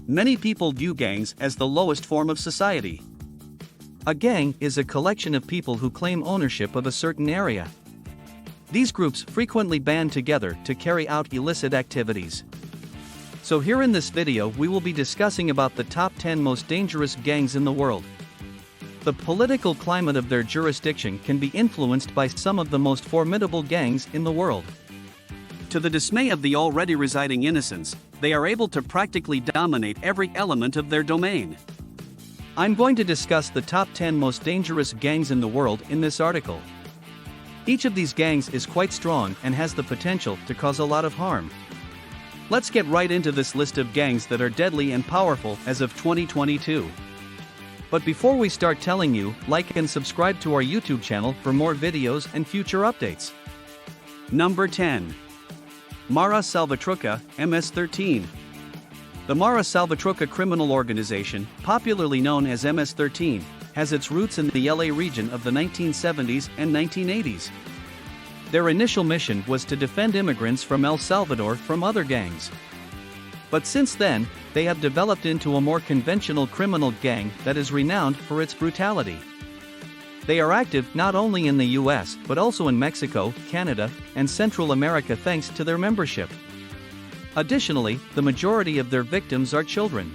Many people view gangs as the lowest form of society. A gang is a collection of people who claim ownership of a certain area. These groups frequently band together to carry out illicit activities. So here in this video we will be discussing about the top 10 most dangerous gangs in the world. The political climate of their jurisdiction can be influenced by some of the most formidable gangs in the world. To the dismay of the already residing innocents, they are able to practically dominate every element of their domain. I'm going to discuss the top 10 most dangerous gangs in the world in this article. Each of these gangs is quite strong and has the potential to cause a lot of harm. Let's get right into this list of gangs that are deadly and powerful as of 2022. But before we start telling you, like and subscribe to our YouTube channel for more videos and future updates. Number 10. Mara Salvatrucha, MS-13. The Mara Salvatrucha criminal organization, popularly known as MS-13, has its roots in the LA region of the 1970s and 1980s. Their initial mission was to defend immigrants from El Salvador from other gangs. But since then, they have developed into a more conventional criminal gang that is renowned for its brutality. They are active not only in the US but also in Mexico, Canada, and Central America thanks to their membership. Additionally, the majority of their victims are children.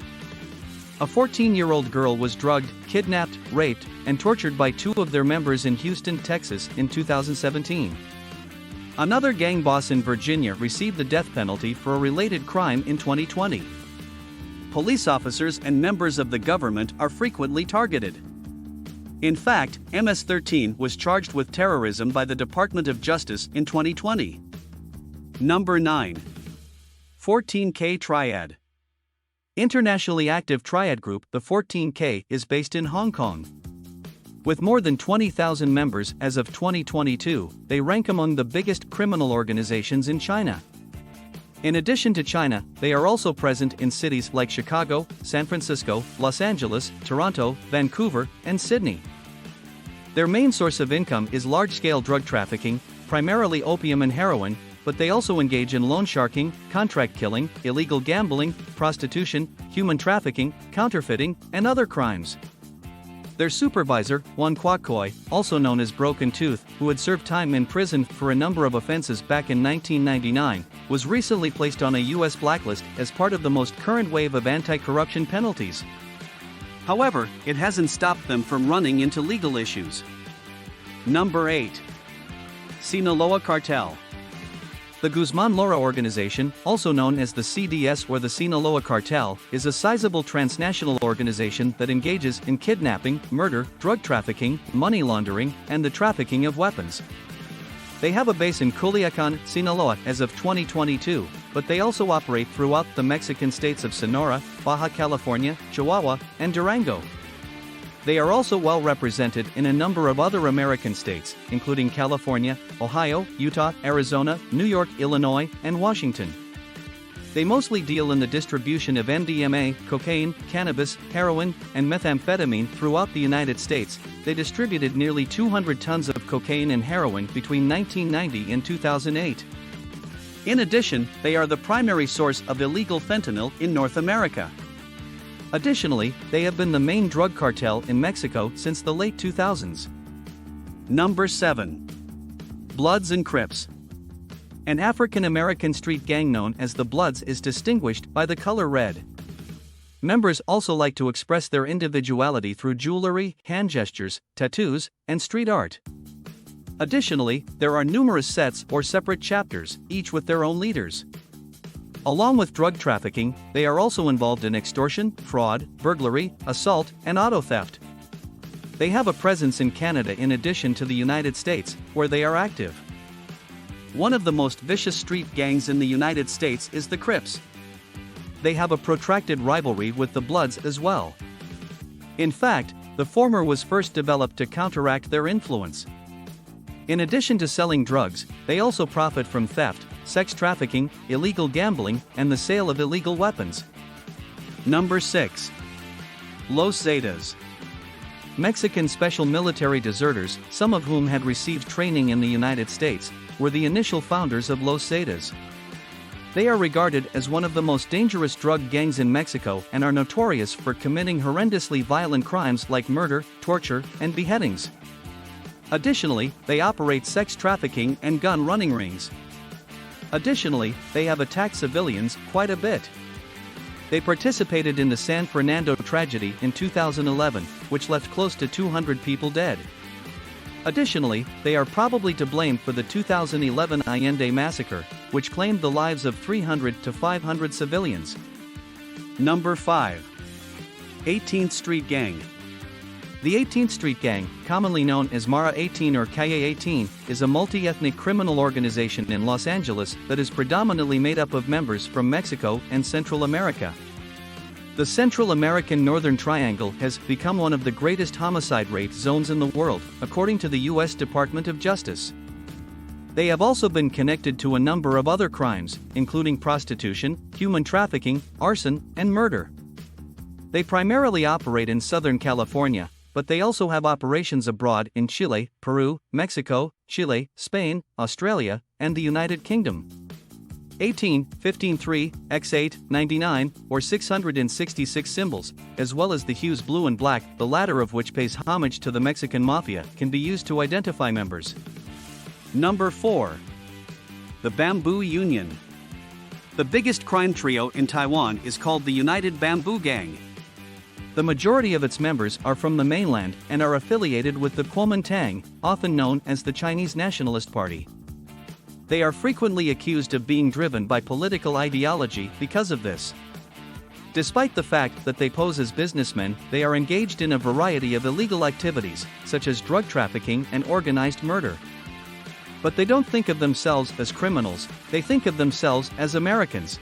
A 14-year-old girl was drugged, kidnapped, raped, and tortured by two of their members in Houston, Texas in 2017. Another gang boss in Virginia received the death penalty for a related crime in 2020. Police officers and members of the government are frequently targeted. In fact, MS-13 was charged with terrorism by the Department of Justice in 2020. Number 9. 14K Triad. Internationally active triad group, the 14K is based in Hong Kong. With more than 20,000 members as of 2022, they rank among the biggest criminal organizations in China. In addition to China, they are also present in cities like Chicago, San Francisco, Los Angeles, Toronto, Vancouver, and Sydney. Their main source of income is large-scale drug trafficking, primarily opium and heroin, but they also engage in loan sharking, contract killing, illegal gambling, prostitution, human trafficking, counterfeiting, and other crimes. Their supervisor, Wan Kwok-Koi, also known as Broken Tooth, who had served time in prison for a number of offenses back in 1999, was recently placed on a U.S. blacklist as part of the most current wave of anti-corruption penalties. However, it hasn't stopped them from running into legal issues. Number 8. Sinaloa Cartel. The Guzman Lara organization, also known as the CDS or the Sinaloa Cartel, is a sizable transnational organization that engages in kidnapping, murder, drug trafficking, money laundering, and the trafficking of weapons. They have a base in Culiacan, Sinaloa as of 2022, but they also operate throughout the Mexican states of Sonora, Baja California, Chihuahua, and Durango. They are also well represented in a number of other American states, including California, Ohio, Utah, Arizona, New York, Illinois, and Washington. They mostly deal in the distribution of MDMA, cocaine, cannabis, heroin, and methamphetamine throughout the United States. They distributed nearly 200 tons of cocaine and heroin between 1990 and 2008. In addition, they are the primary source of illegal fentanyl in North America. Additionally, they have been the main drug cartel in Mexico since the late 2000s. Number 7. Bloods and Crips. An African-American street gang known as the Bloods is distinguished by the color red. Members also like to express their individuality through jewelry, hand gestures, tattoos, and street art. Additionally, there are numerous sets or separate chapters, each with their own leaders. Along with drug trafficking, they are also involved in extortion, fraud, burglary, assault, and auto theft. They have a presence in Canada in addition to the United States, where they are active. One of the most vicious street gangs in the United States is the Crips. They have a protracted rivalry with the Bloods as well. In fact, the former was first developed to counteract their influence. In addition to selling drugs, they also profit from theft, sex trafficking, illegal gambling, and the sale of illegal weapons. Number 6. Los Zetas. Mexican special military deserters, some of whom had received training in the United States, were the initial founders of Los Zetas. They are regarded as one of the most dangerous drug gangs in Mexico and are notorious for committing horrendously violent crimes like murder, torture, and beheadings. Additionally, they operate sex trafficking and gun running rings. Additionally, they have attacked civilians quite a bit. They participated in the San Fernando tragedy in 2011, which left close to 200 people dead. Additionally, they are probably to blame for the 2011 Allende massacre, which claimed the lives of 300 to 500 civilians. Number 5. 18th Street Gang. The 18th Street Gang, commonly known as Mara 18 or Calle 18, is a multi-ethnic criminal organization in Los Angeles that is predominantly made up of members from Mexico and Central America. The Central American Northern Triangle has become one of the greatest homicide rate zones in the world, according to the U.S. Department of Justice. They have also been connected to a number of other crimes, including prostitution, human trafficking, arson, and murder. They primarily operate in Southern California, but they also have operations abroad in Chile, Peru, Mexico, Chile, Spain, Australia, and the United Kingdom. 18, 15-3, X8, 99, or 666 symbols, as well as the hues blue and black, the latter of which pays homage to the Mexican Mafia, can be used to identify members. Number 4. The Bamboo Union. The biggest crime trio in Taiwan is called the United Bamboo Gang. The majority of its members are from the mainland and are affiliated with the Kuomintang, often known as the Chinese Nationalist Party. They are frequently accused of being driven by political ideology because of this. Despite the fact that they pose as businessmen, they are engaged in a variety of illegal activities, such as drug trafficking and organized murder. But they don't think of themselves as criminals, they think of themselves as Americans.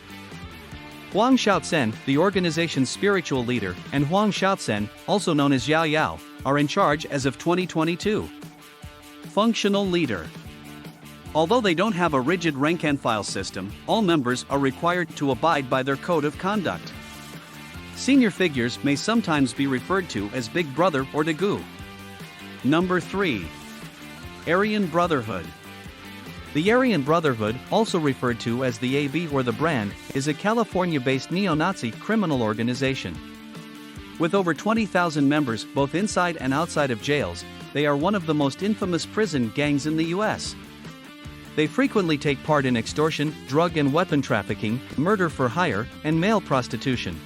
Huang Xiaotzen, the organization's spiritual leader, and Huang Xiaotzen, also known as Yao Yao, are in charge as of 2022. Functional Leader. Although they don't have a rigid rank-and-file system, all members are required to abide by their code of conduct. Senior figures may sometimes be referred to as Big Brother or Dagu. Number 3. Aryan Brotherhood. The Aryan Brotherhood, also referred to as the AB or the Brand, is a California-based neo-Nazi criminal organization. With over 20,000 members both inside and outside of jails, they are one of the most infamous prison gangs in the U.S. They frequently take part in extortion, drug and weapon trafficking, murder for hire, and male prostitution.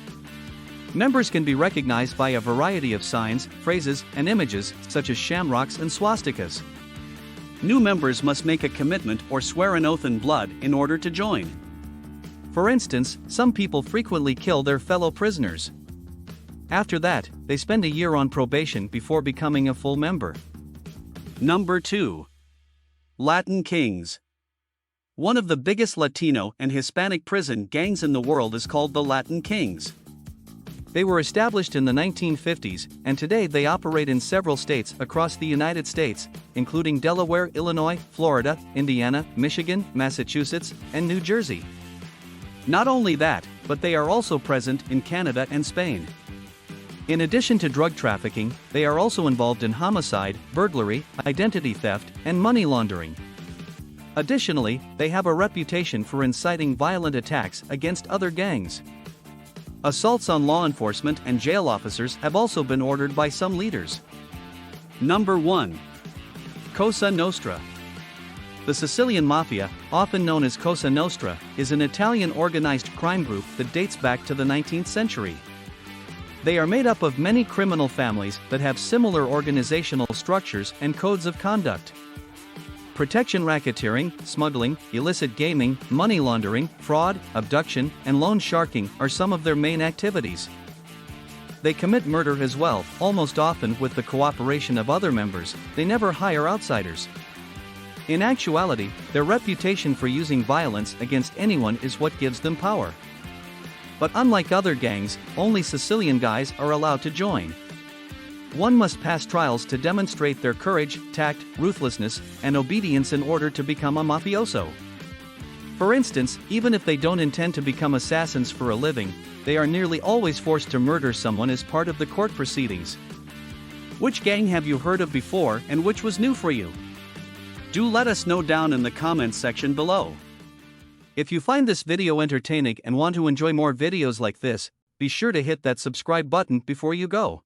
Members can be recognized by a variety of signs, phrases, and images, such as shamrocks and swastikas. New members must make a commitment or swear an oath in blood in order to join. For instance, some people frequently kill their fellow prisoners. After that, they spend a year on probation before becoming a full member. Number 2. Latin Kings. One of the biggest Latino and Hispanic prison gangs in the world is called the Latin Kings. They were established in the 1950s, and today they operate in several states across the United States, including Delaware, Illinois, Florida, Indiana, Michigan, Massachusetts, and New Jersey. Not only that, but they are also present in Canada and Spain. In addition to drug trafficking, they are also involved in homicide, burglary, identity theft, and money laundering. Additionally, they have a reputation for inciting violent attacks against other gangs. Assaults on law enforcement and jail officers have also been ordered by some leaders. Number 1. Cosa Nostra. The Sicilian Mafia, often known as Cosa Nostra, is an Italian organized crime group that dates back to the 19th century. They are made up of many criminal families that have similar organizational structures and codes of conduct. Protection racketeering, smuggling, illicit gaming, money laundering, fraud, abduction, and loan sharking are some of their main activities. They commit murder as well, almost often with the cooperation of other members. They never hire outsiders. In actuality, their reputation for using violence against anyone is what gives them power. But unlike other gangs, only Sicilian guys are allowed to join. One must pass trials to demonstrate their courage, tact, ruthlessness, and obedience in order to become a mafioso. For instance, even if they don't intend to become assassins for a living, they are nearly always forced to murder someone as part of the court proceedings. Which gang have you heard of before and which was new for you? Do let us know down in the comments section below. If you find this video entertaining and want to enjoy more videos like this, be sure to hit that subscribe button before you go.